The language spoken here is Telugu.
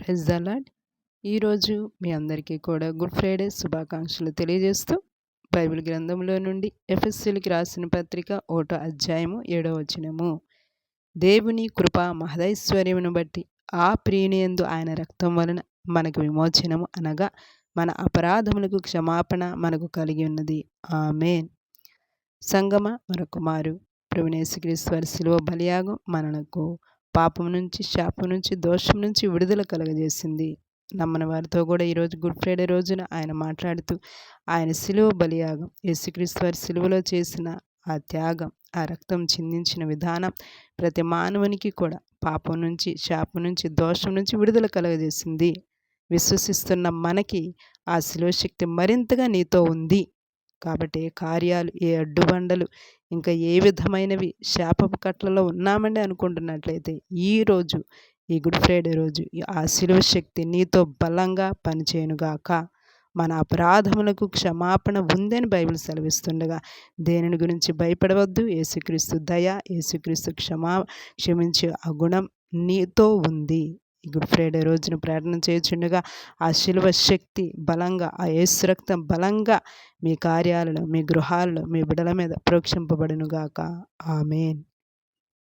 Praise the lord. ఈరోజు మీ అందరికీ కూడా గుడ్ ఫ్రైడే శుభాకాంక్షలు తెలియజేస్తూ బైబిల్ గ్రంథంలో నుండి ఎఫెసీయులకు రాసిన పత్రిక 1వ అధ్యాయము 7వ వచనము. దేవుని కృప మహదైశ్వర్యమును బట్టి ఆ ప్రియునియందు ఆయన రక్తం వలన మనకు విమోచనము అనగా మన అపరాధములకు క్షమాపణ మనకు కలిగి ఉన్నది. ఆమేన్. సంగమ మరొక మారు ప్రభువైన యేసుక్రీస్తు వారి శిలువ బలియాగం మనకు పాపం నుంచి, శాపం నుంచి, దోషం నుంచి విడుదల కలుగజేసింది. నమ్మని వారితో కూడా ఈరోజు గుడ్ ఫ్రైడే రోజున ఆయన మాట్లాడుతూ ఆయన శిలువ బలియాగం, యేసుక్రీస్తు వారి శిలువలో చేసిన ఆ త్యాగం, ఆ రక్తం చిందించిన విధానం ప్రతి మానవునికి కూడా పాపం నుంచి, శాపం నుంచి, దోషం నుంచి విడుదల కలుగజేసింది. విశ్వసిస్తున్న మనకి ఆ శిలువ శక్తి మరింతగా నీతో ఉంది. కాబట్టి ఏ కార్యాలు, ఏ అడ్డుబండలు, ఇంకా ఏ విధమైనవి శాపపు కట్లలో ఉన్నామండి అనుకుంటున్నట్లయితే ఈరోజు ఈ గుడ్ ఫ్రైడే రోజు ఆ శిలువ శక్తి నీతో బలంగా పనిచేయునుగాక. మన అపరాధములకు క్షమాపణ ఉందని బైబిల్ సెలవిస్తుండగా దేనిని గురించి భయపడవద్దు. యేసుక్రీస్తు దయ, యేసుక్రీస్తు క్షమించే ఆ గుణం నీతో ఉంది. ఈ గుడ్ ఫ్రైడే రోజున ప్రార్థన చేయుచుండగా ఆ శిలువ శక్తి బలంగా, ఆ యేసు రక్తం బలంగా మీ కార్యాలలో, మీ గృహాలలో, మీ బిడ్డల మీద ప్రోక్షింపబడునుగాక. ఆమేన్.